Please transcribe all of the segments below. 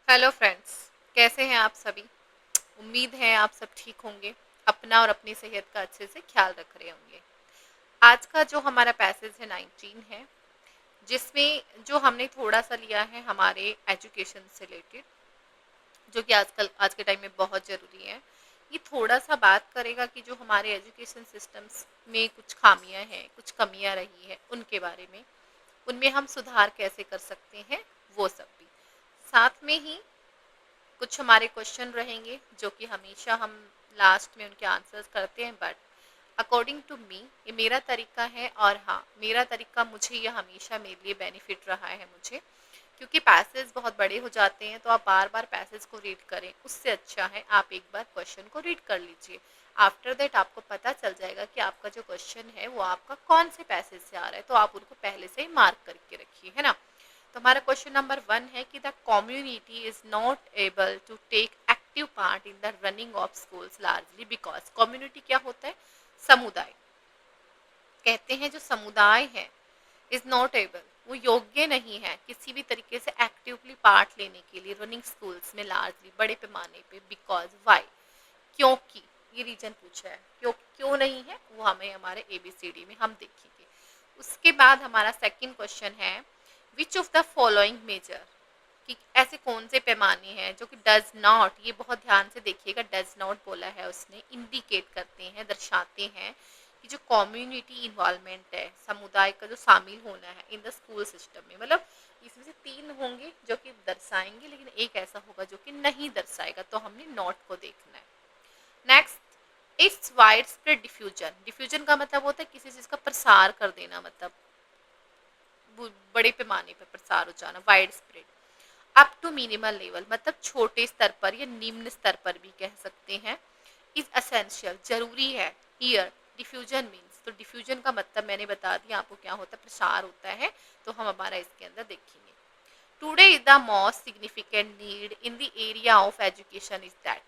Hello friends, कैसे हैं आप सभी। उम्मीद है आप सब ठीक होंगे, अपना और अपनी सेहत का अच्छे से ख्याल रख रहे होंगे। आज का जो हमारा पैसेज है 19 है, जिसमें जो हमने थोड़ा सा लिया है हमारे एजुकेशन से रिलेटेड, जो कि आजकल आज के टाइम में बहुत ज़रूरी है। ये थोड़ा सा बात करेगा कि जो हमारे एजुकेशन सिस्टम्स में कुछ खामियां हैं, कुछ कमियां रही है, उनके बारे में, उनमें हम सुधार कैसे कर सकते हैं, वो सब भी। साथ में ही कुछ हमारे क्वेश्चन रहेंगे जो कि हमेशा हम लास्ट में उनके आंसर्स करते हैं, बट अकॉर्डिंग टू मी ये मेरा तरीका है, और हाँ, मेरा तरीका मुझे ये हमेशा मेरे लिए बेनिफिट रहा है मुझे, क्योंकि पैसेज बहुत बड़े हो जाते हैं तो आप बार बार पैसेज को रीड करें, उससे अच्छा है आप एक बार क्वेश्चन को रीड कर लीजिए। आफ्टर दैट आपको पता चल जाएगा कि आपका जो क्वेश्चन है वो आपका कौन से पैसेज से आ रहा है, तो आप उनको पहले से ही मार्क करके रखिए, है ना। तो हमारा क्वेश्चन नंबर 1 है कि the community is not able to take active part in the running of schools largely because. Community क्या होता है? समुदाय। कहते हैं जो समुदाय है इज नॉट एबल, वो योग्य नहीं है किसी भी तरीके से एक्टिवली पार्ट लेने के लिए रनिंग स्कूल्स में लार्जली, बड़े पैमाने पे। बिकॉज वाई, क्योंकि, ये रीजन पूछा है, क्यों क्यों नहीं है वो हमें हमारे ABCD में हम देखेंगे। उसके बाद हमारा सेकंड क्वेश्चन है which of the following measure, कि ऐसे कौन से पैमाने हैं जो कि डज नॉट, ये बहुत ध्यान से देखिएगा, डज नॉट बोला है उसने, इंडिकेट करते हैं, दर्शाते हैं कि जो कम्युनिटी इन्वॉल्वमेंट है, समुदाय का जो शामिल होना है इन द स्कूल सिस्टम में, मतलब इसमें से 3 होंगे जो कि दर्शाएंगे, लेकिन एक ऐसा होगा जो कि नहीं दर्शाएगा, तो हमने नॉट को देखना है। Next, it's wide spread diffusion. Diffusion का मतलब होता है किसी चीज का प्रसार कर देना, मतलब बड़े पैमाने पर प्रसार हो जाना, wide spread. Up to minimal level, मतलब छोटे स्तर पर या निम्न स्तर पर भी कह सकते हैं। इज असेंशियल, जरूरी है। हियर डिफ्यूजन मीन्स, तो डिफ्यूजन का मतलब मैंने बता दिया आपको क्या होता है, प्रसार होता है, तो हम हमारा इसके अंदर देखेंगे। Today is the most significant need in the area of education is that.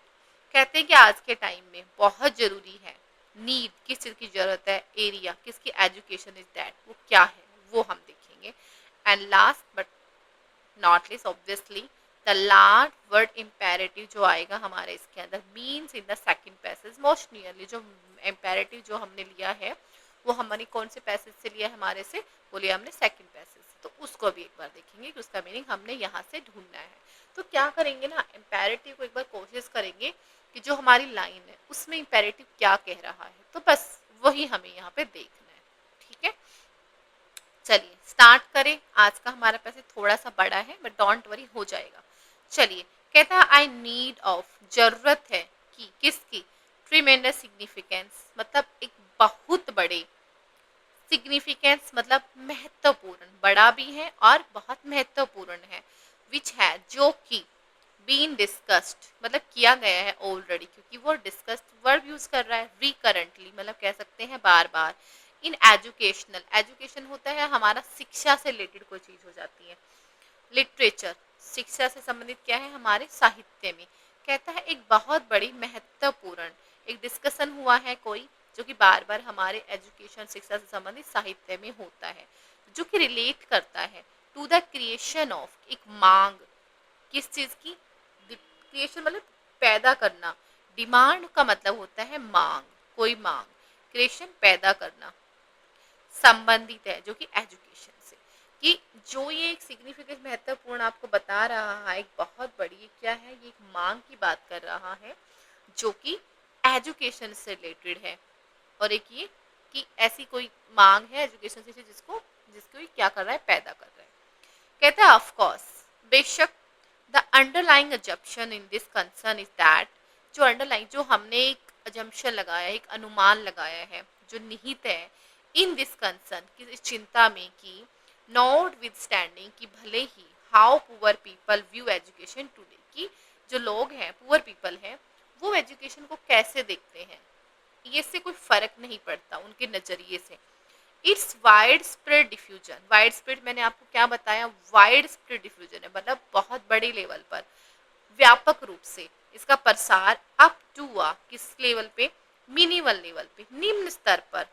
कहते हैं कि आज के टाइम में बहुत जरूरी है, नीड किस चीज की जरूरत है, एरिया किसकी, एजुकेशन इज दैट, वो क्या है वो हम देखेंगे। And last but not list obviously the last word imperative जो आएगा हमारे इसके अंदर means in the second passage most nearly. जो इम्पेरेटिव जो हमने लिया है वो हमने कौन से पैसेज से लिया है, हमारे से वो लिया हमने सेकंड पैसेज से, तो उसको भी एक बार देखेंगे कि उसका मीनिंग हमने यहाँ से ढूंढना है। तो क्या करेंगे ना, इम्पेरेटिव को एक बार कोशिश करेंगे कि जो हमारी लाइन है उसमें इम्पेरेटिव क्या कह रहा है, तो बस वही हमें यहाँ पे देखना है। ठीक है, चलिए स्टार्ट करें। आज का हमारा पैसे थोड़ा सा बड़ा है बट डोंट वरी, हो जाएगा। चलिए, कहता है आई नीड ऑफ, जरूरत है कि, किसकी, ट्रिमेंडस सिग्निफिकेंस, मतलब एक बहुत बड़े, सिग्निफिकेंस मतलब महत्वपूर्ण, बड़ा भी है और बहुत महत्वपूर्ण है, विच है जो कि, बीन डिस्कस्ड मतलब किया गया है ऑलरेडी, क्योंकि वो डिस्कस्ड वर्ब यूज कर रहा है, रिकरेंटली मतलब कह सकते हैं बार बार। इन एजुकेशनल, एजुकेशन होता है हमारा शिक्षा से रिलेटेड कोई चीज हो जाती है। लिटरेचर, शिक्षा से संबंधित क्या है, हमारे साहित्य में। कहता है एक बहुत बड़ी महत्वपूर्ण, एक डिस्कशन हुआ है कोई जो कि बार बार हमारे एजुकेशन, शिक्षा से संबंधित साहित्य में होता है, जो कि रिलेट करता है टू द क्रिएशन ऑफ, एक मांग, किस चीज की, क्रिएशन मतलब पैदा करना, डिमांड का मतलब होता है मांग, कोई मांग, क्रिएशन पैदा करना, संबंधित है जो कि एजुकेशन से, कि जो ये एक सिग्निफिकेंट महत्वपूर्ण आपको बता रहा है, एक बहुत बड़ी क्या है, ये एक मांग की बात कर रहा है जो कि एजुकेशन से रिलेटेड है। और एक ये कि ऐसी कोई मांग है एजुकेशन से जिसको जिसको ये क्या कर रहा है, पैदा कर रहा है। कहता है ऑफ कोर्स, बेशक, the underlying assumption in this concern is that, जो अंडरलाइंग, जो हमने एक अजम्पशन लगाया है, एक अनुमान लगाया है, जो निहित है इन दिस कंसर्न, कि इस चिंता में, कि नॉट विद स्टैंडिंग, कि भले ही how poor people view education today, कि जो लोग हैं, पुअर पीपल हैं, वो एजुकेशन को कैसे देखते हैं, ये से कोई फर्क नहीं पड़ता उनके नजरिए से। It's wide spread diffusion, wide spread मैंने आपको क्या बताया, वाइड स्प्रेड डिफ्यूजन है मतलब बहुत बड़े लेवल पर, व्यापक रूप से इसका प्रसार अप टू आ, किस लेवल पे, मिनिमल लेवल पे, निम्न स्तर पर,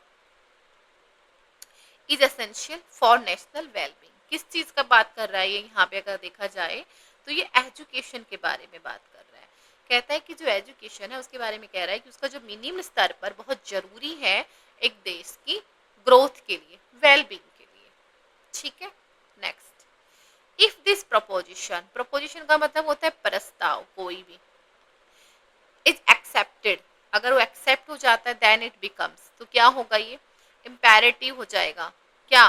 is essential for national wellbeing. किस चीज का बात कर रहा है ये यहाँ पे, अगर देखा जाए तो ये एजुकेशन के बारे में बात कर रहा है। कहता है कि जो एजुकेशन है उसके बारे में कह रहा है कि उसका जो मिनिमम स्तर पर बहुत जरूरी है एक देश की ग्रोथ के लिए, वेलबींग के लिए। ठीक है, next, if this preposition, preposition का मतलब होता है प्रस्ताव, कोई भी, इज एक्सेप्टेड, अगर वो एक्सेप्ट हो जाता है देन इट बिकम्स, तो क्या होगा, ये इम्पेरेटिव हो जाएगा। क्या,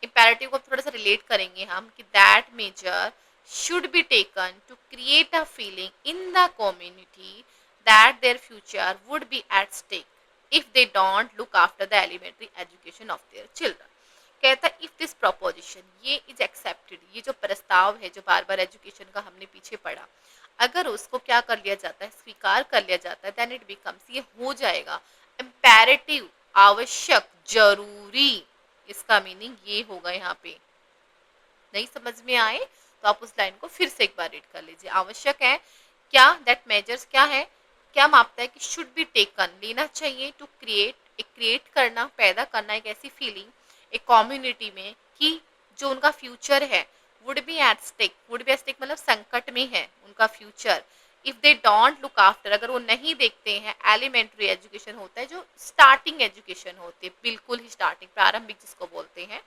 इम्पेरेटिव को थोड़ा सा रिलेट करेंगे हम कि that measure should be taken to create a feeling in the community that their future would be at stake if they don't look after the elementary education of their children. कहता है if this proposition, ये is accepted, ये जो प्रस्ताव है जो बार बार education का हमने पीछे पढ़ा, अगर उसको क्या कर लिया जाता है, स्वीकार कर लिया जाता है, देन इट बिकम्स, ये हो जाएगा इम्पेरेटिव, आवश्यक, जरूरी। इसका मीनिंग ये होगा। यहाँ पे नहीं समझ में आए तो आप उस लाइन को फिर से एक बार रीड कर लीजिए। आवश्यक है क्या, दैट मेजर्स क्या है, क्या मापता है कि शुड बी टेकन, लेना चाहिए, टू क्रिएट, एक क्रिएट करना, पैदा करना एक ऐसी फीलिंग एक कम्युनिटी में कि जो उनका फ्यूचर है would be at stake, would be at stake मतलब संकट में है उनका future, if they don't look after, अगर वो नहीं देखते हैं एलिमेंट्री एजुकेशन होता है जो स्टार्टिंग एजुकेशन होती है, बिल्कुल ही स्टार्टिंग, प्रारंभिक जिसको बोलते हैं,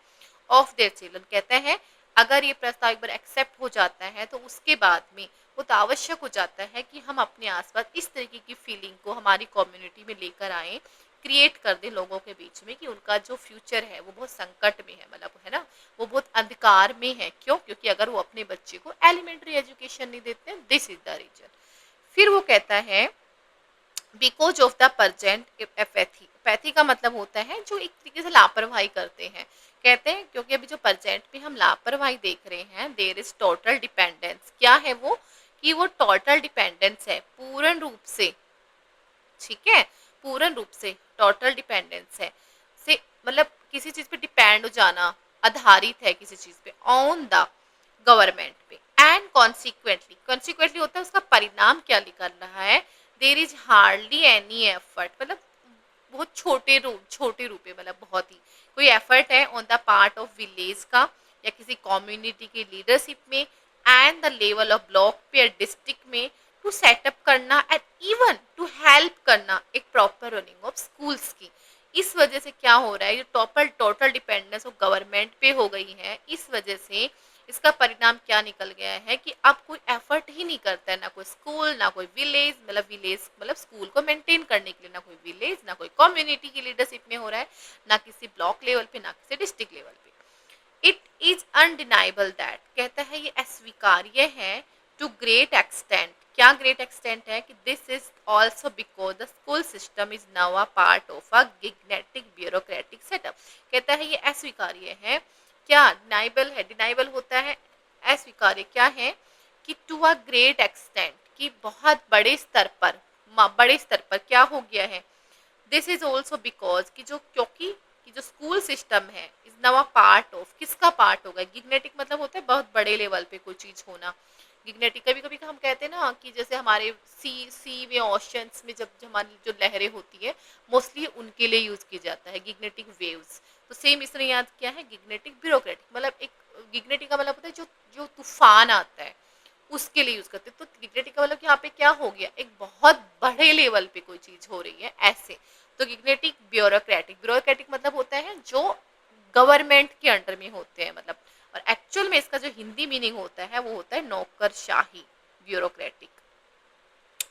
ऑफ देयर चिल्ड्रन। कहते हैं अगर ये प्रस्ताव एक बार एक्सेप्ट हो जाता है तो उसके बाद में वो तो आवश्यक हो जाता है कि हम अपने आसपास इस तरीके की फीलिंग को हमारी कम्युनिटी में लेकर आए, क्रिएट कर दें लोगों के बीच में कि उनका जो फ्यूचर है वो बहुत संकट में है, मतलब है ना, वो बहुत अंधकार में है। क्यों, क्योंकि अगर वो अपने बच्चे को एलिमेंट्री एजुकेशन नहीं देते, दिस इज द रीजन। फिर वो कहता है because of the present apathy, pathy का मतलब होता है जो एक तरीके से लापरवाही करते हैं। कहते हैं क्योंकि अभी जो प्रजेंट में हम लापरवाही देख रहे हैं, देयर इज टोटल डिपेंडेंस, क्या है वो, कि वो टोटल डिपेंडेंस है, पूर्ण रूप से, ठीक है, पूर्ण रूप से टोटल डिपेंडेंस है, से मतलब किसी चीज पे डिपेंड हो जाना, आधारित है किसी चीज पे, ऑन द गवर्नमेंट पे, एंड कॉन्सिक्वेंटली, कॉन्सिक्वेंटली होता है उसका परिणाम क्या निकल रहा है, there is hardly any effort, मतलब बहुत छोटे रूप है, मतलब बहुत ही कोई एफर्ट है on the part of village का या किसी कम्युनिटी के लीडरशिप में and the level of block पे या डिस्ट्रिक्ट में टू सेटअप करना एंड इवन टू हेल्प करना एक प्रॉपर रनिंग ऑफ स्कूल्स की। इस वजह से क्या हो रहा है, ये टोटल डिपेंडेंस ऑफ गवर्नमेंट पे हो गई है, इस वजह से इसका परिणाम क्या निकल गया है कि अब कोई एफर्ट ही नहीं करता है, ना कोई स्कूल, ना कोई विलेज मतलब स्कूल को मेंटेन करने के लिए, ना कोई विलेज, ना कोई कम्युनिटी की लीडरशिप में हो रहा है, ना किसी ब्लॉक लेवल पे, ना किसी डिस्ट्रिक्ट लेवल पे। इट इज अनडिनाइबल दैट, कहता है ये अस्वीकार्य है, टू ग्रेट एक्सटेंट, क्या ग्रेट एक्सटेंट है कि this is also because the school system is now a part of a gigantic bureaucratic setup. कहता है ये अस्वीकार्य है, क्या डिनाइबल है, डिनाइबल होता है अस्वीकार्य, क्या है कि टू अ ग्रेट एक्सटेंट, कि बहुत बड़े स्तर पर क्या हो गया है, दिस इज ऑल्सो बिकॉज कि जो क्योंकि कि जो स्कूल सिस्टम है is now a part of, किसका पार्ट होगा, गिग्नेटिक मतलब होता है बहुत बड़े लेवल पे कोई चीज होना। गिग्नेटिक कभी कभी हम कहते हैं ना कि जैसे हमारे सी में ओशंस में जब हमारी जो लहरें होती है मोस्टली उनके लिए यूज किया जाता है गिग्नेटिक वेव्स। तो सेम इसने याद किया है गिग्नेटिक ब्यूरोक्रेटिक, मतलब एक गिग्नेटिक का मतलब होता है जो जो तूफान आता है उसके लिए यूज करते हैं। तो गिग्नेटिक का मतलब यहाँ पे क्या हो गया, एक बहुत बड़े लेवल पे कोई चीज हो रही है ऐसे। तो गिग्नेटिक ब्यूरोक्रेटिक, ब्यूरोक्रेटिक मतलब होता है जो गवर्नमेंट के अंडर में होते हैं, मतलब और एक्चुअल में इसका जो हिंदी मीनिंग होता है वो होता है नौकरशाही। ब्यूरोक्रेटिक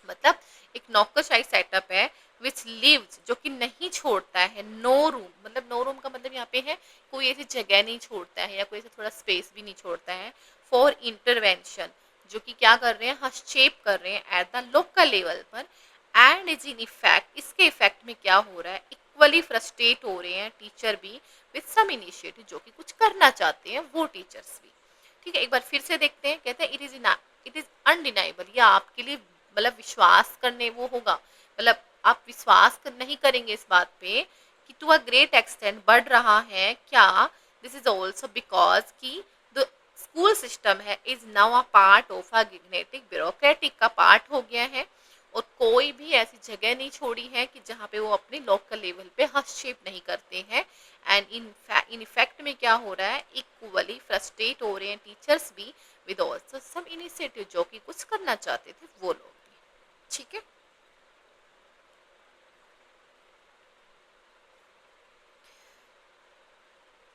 मतलब एक नौकरशाही सेटअप है विच लिव्स, जो कि नहीं छोड़ता है, नो रूम, मतलब नो रूम का मतलब यहाँ पे है कोई ऐसी जगह नहीं छोड़ता है या कोई ऐसा थोड़ा स्पेस भी नहीं छोड़ता है, फॉर इंटरवेंशन, जो कि क्या कर रहे हैं, हस्तक्षेप कर रहे हैं एट द लोकल लेवल पर, एंड इज इन इफेक्ट, इसके इफेक्ट में क्या हो रहा है, इक्वली फ्रस्ट्रेट हो रहे हैं टीचर भी विद सम इनिशिएटिव, जो कि कुछ करना चाहते हैं वो टीचर्स भी। ठीक है, एक बार फिर से देखते हैं, कहते हैं इट इज अनडिनाइबल, ये आपके लिए मतलब विश्वास करने वो होगा, मतलब आप विश्वास नहीं करेंगे इस बात पे कि टू अ ग्रेट एक्सटेंट बढ़ रहा है क्या, दिस इज ऑल्सो बिकॉज की द स्कूल सिस्टम है is now a part of a gigantic bureaucratic का पार्ट हो गया है और कोई भी ऐसी जगह नहीं छोड़ी है कि जहाँ पे वो अपने लोकल लेवल पे हस्तक्षेप नहीं करते हैं। एंड इन इफेक्ट में क्या हो रहा है, इक्वली फ्रस्ट्रेट हो रहे हैं टीचर्स भी विद ऑल्सो सम इनिशिएटिव, जो कि कुछ करना चाहते थे वो लोग भी। ठीक है,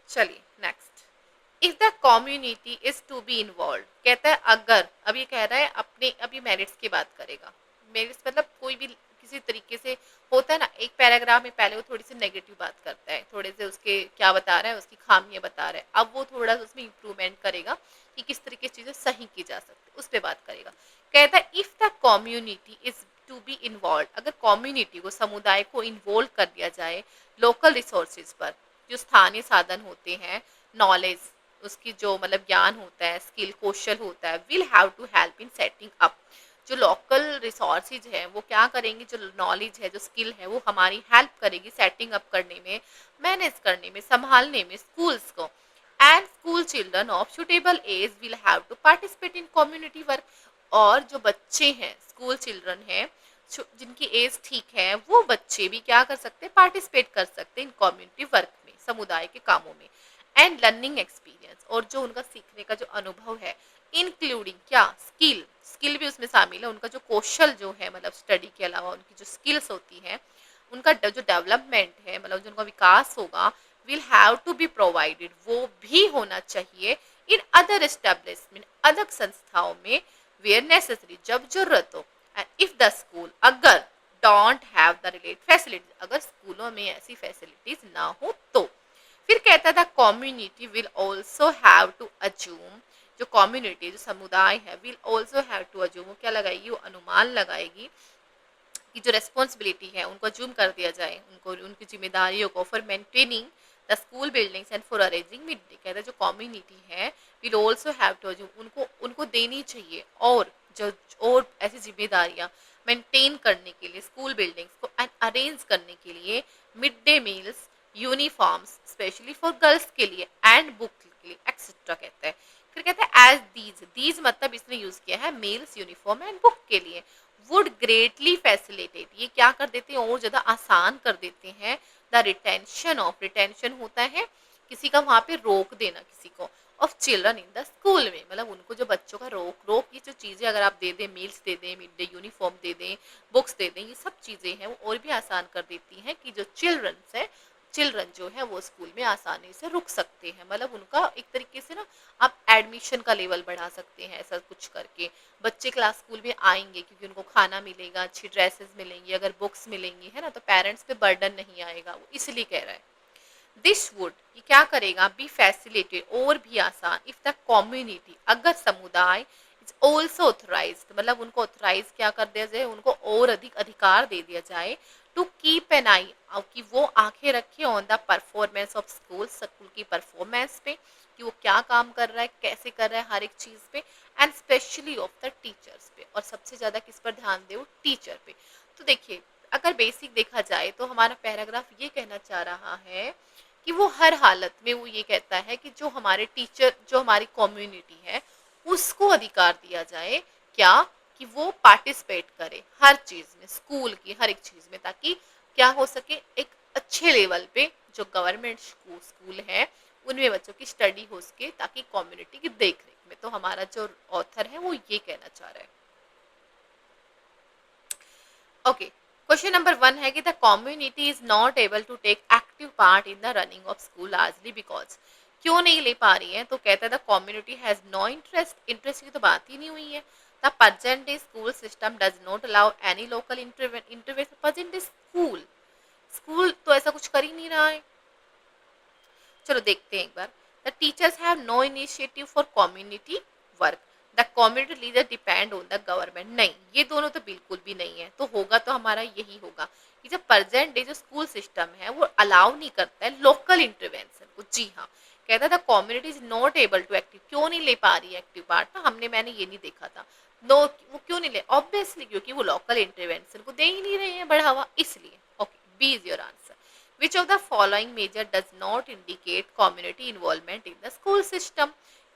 चलिए next. If the community is to be involve, कहता है अगर, अब ये कह रहा है अपने, अभी मेरिट्स की बात करेगा। मेरिट्स मतलब कोई भी किसी तरीके से होता है ना, एक पैराग्राफ में पहले वो थोड़ी सी नेगेटिव बात करता है, थोड़े से उसके क्या बता रहा है, उसकी खामियां बता रहा है, अब वो थोड़ा सा उसमें इंप्रूवमेंट करेगा कि किस तरीके से चीजें सही की जा सकती, उस पर बात करेगा। कहता है if the community is to be involve, अगर कम्युनिटी को, समुदाय को इन्वॉल्व कर दिया जाए लोकल रिसोर्सेज पर, जो स्थानीय साधन होते हैं, नॉलेज, उसकी जो मतलब ज्ञान होता है, स्किल, कौशल होता है, will have to help in setting up, जो लोकल रिसोर्सेज है वो क्या करेंगे, जो नॉलेज है, जो स्किल है, वो हमारी हेल्प करेगी सेटिंग अप करने में, मैनेज करने में, संभालने में स्कूल्स को। And school children of suitable age will have to participate in community work, और जो बच्चे हैं, स्कूल चिल्ड्रन हैं, जिनकी एज ठीक है, वो बच्चे भी क्या कर सकते हैं, पार्टिसिपेट कर सकते हैं इन कम्युनिटी वर्क में, समुदाय के कामों में। एंड लर्निंग एक्सपीरियंस, और जो उनका सीखने का जो अनुभव है, इंक्लूडिंग क्या, स्किल, स्किल भी उसमें शामिल है, उनका जो कौशल जो है, मतलब स्टडी के अलावा उनकी जो स्किल्स होती हैं, उनका जो डेवलपमेंट है, मतलब जो उनका विकास होगा, will have to be provided, वो भी होना चाहिए इन अदर एस्टेब्लिशमेंट, अलग संस्थाओं में, वेयर नेसेसरी, जब जरूरत हो। एंड इफ द स्कूल, अगर don't have the related facilities, अगर स्कूलों में ऐसी फैसिलिटीज ना हो तो, फिर कहता था community will also have to assume, जो कम्युनिटी, जो समुदाय है, will also have to assume, वो क्या लगाएगी, वो अनुमान लगाएगी कि जो रेस्पॉन्सिबिलिटी है उनको अज्यूम कर दिया जाए, उनको, उनकी जिम्मेदारियों को, for maintaining the school buildings and for arranging mid day, कहता है जो कम्युनिटी है will also have to assume, उनको उनको देनी चाहिए, और जो और ऐसी जिम्मेदारियां मेंटेन करने के लिए स्कूल बिल्डिंग्स को, एंड अरेंज करने के लिए mid day meals, uniforms specially for girls के लिए, एंड बुक के लिए, एक्सेट्रा, कहता है। फिर कहते हैं एज दीज मतलब इसने यूज किया है मेल्स, यूनिफॉर्म एंड बुक के लिए, वुड ग्रेटली फैसिलिटेट, ये क्या कर देते हैं, और ज्यादा आसान कर देते हैं, द रिटेंशन ऑफ, रिटेंशन होता है किसी का वहां पे रोक देना किसी को, of children in the school में, मतलब उनको जो बच्चों का रोक ये जो चीजें अगर आप दे दें, मील्स दे दें, मिड डे यूनिफॉर्म दे दें, बुक्स दे दें, ये सब चीजें हैं वो और भी आसान कर देती हैं कि जो चिल्ड्रन जो है वो स्कूल में आसानी से रुक सकते हैं, मतलब उनका एक तरीके से ना आप एडमिशन का लेवल बढ़ा सकते हैं, ऐसा कुछ करके बच्चे क्लास स्कूल में आएंगे, क्योंकि उनको खाना मिलेगा, अच्छी ड्रेसेस मिलेंगी, अगर बुक्स मिलेंगी, है ना, तो पेरेंट्स पे बर्डन नहीं आएगा, वो इसलिए कह रहा है। दिस वुड, ये क्या करेगा, बी फैसिलिटेड, और भी आसान, इफ द कम्युनिटी, अगर समुदाय इज ऑल्सो ऑथराइज, मतलब उनको ऑथराइज क्या कर दिया जाए, उनको और अधिक अधिकार दे दिया जाए, टू कीप एन आई, कि वो आंखें रखे on the performance of school की परफॉर्मेंस पे, कि वो क्या काम कर रहा है, कैसे कर रहा है, हर एक चीज पे, and specially of the teachers पे, और सबसे ज्यादा किस पर ध्यान दे, वो टीचर पे। तो देखिए, अगर बेसिक देखा जाए तो हमारा पैराग्राफ ये कहना चाह रहा है कि वो हर हालत में वो ये कहता है कि जो हमारे टीचर, जो हमारी कम्युनिटी है, उसको अधिकार दिया जाए, क्या, कि वो पार्टिसिपेट करे हर चीज में, स्कूल की हर एक चीज में, ताकि क्या हो सके, एक अच्छे लेवल पे जो गवर्नमेंट स्कूल है उनमें बच्चों की स्टडी हो सके, ताकि कम्युनिटी की देख रेख में। तो हमारा जो ऑथर है वो ये कहना चाह रहा है। ओके, क्वेश्चन नंबर 1 है कि the community is not able to take active part in the running of school largely because, क्यों नहीं ले पा रही है, तो कहता है the community has no interest, interest की तो बात ही नहीं हुई है, the present day school system does not allow any local intervention, present day school तो ऐसा कुछ कर ही नहीं रहा है। चलो देखते हैं एक बार। The teachers have no initiative for community work, the community leader depend on the government, नहीं, ये दोनों तो बिल्कुल भी नहीं है, तो होगा तो हमारा यही होगा कि जो प्रेजेंट डे जो स्कूल सिस्टम है वो अलाउ नहीं करता है लोकल इंटरवेंशन को। जी हाँ, कहता था community is not able to active, क्यों नहीं ले पा रही है एक्टिव पार्ट, ना मैंने ये नहीं देखा था, नो, वो क्यों नहीं ले, ऑब्वियसली क्योंकि वो लोकल इंटरवेंशन को दे ही नहीं रहे हैं बढ़ावा, इसलिए। Okay, B is your answer. Which of the following major does not indicate community involvement in the school system?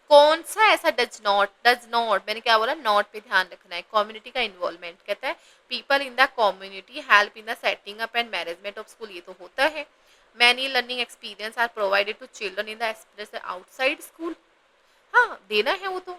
कौन सा ऐसा डज नॉट मैंने क्या बोला, नॉट पे ध्यान रखना है। कम्युनिटी का इन्वॉल्वमेंट कहता है people in the community help in the setting up and management of school, ये तो होता है। Many learning experience are provided to children in the experience outside school, हाँ देना है वो तो।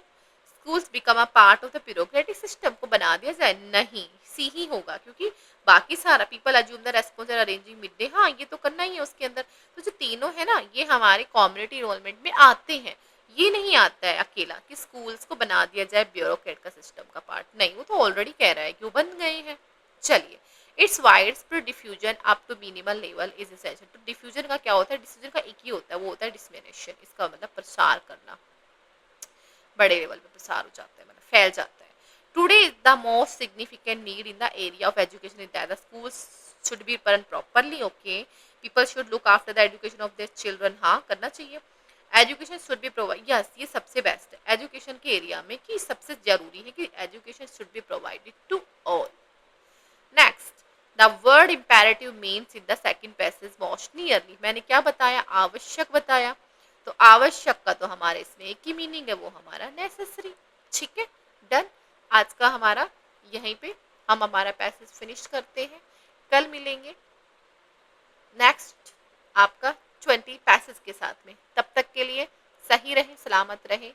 Schools become a part of the bureaucratic system, को बना दिया जाए, नहीं सी ही होगा, क्योंकि बाकी सारा people assume the responsible arranging mid day, हाँ ये तो करना ही है उसके अंदर। तो जो तीनों है ना ये हमारे कम्युनिटी इन्वॉल्वमेंट में आते हैं। ये नहीं आता है अकेला कि स्कूल्स को बना दिया जाए ब्यूरोक्रेट का सिस्टम का पार्ट, नहीं वो तो ऑलरेडी कह रहा है कि वो बन गए हैं। चलिए, it's wide spread diffusion up to minimal level is essential. तो डिफ्यूजन का क्या होता है, डिफ्यूजन का एक ही होता है, वो होता है डिसमिनेशन, इसका मतलब प्रसार करना, बड़े लेवल पे प्रसार हो जाता है, मतलब फैल जाता है। Today is the most significant need in the area of education in that the schools should be run properly, okay, people should look after the education of their children, हाँ करना चाहिए। Education should B provide, yes ये सबसे best है education के area में, कि सबसे जरूरी है कि education should be provided to all. Next, the word imperative means in the second passage most nearly, मैंने क्या बताया, आवश्यक बताया। तो आवश्यक का तो हमारे इसमें एक ही मीनिंग है, वो हमारा नेसेसरी। ठीक है, डन। आज का हमारा यहीं पे हम हमारा पैसेज फिनिश करते हैं। कल मिलेंगे नेक्स्ट आपका 20 पैसेज के साथ में। तब तक के लिए सही रहे, सलामत रहे।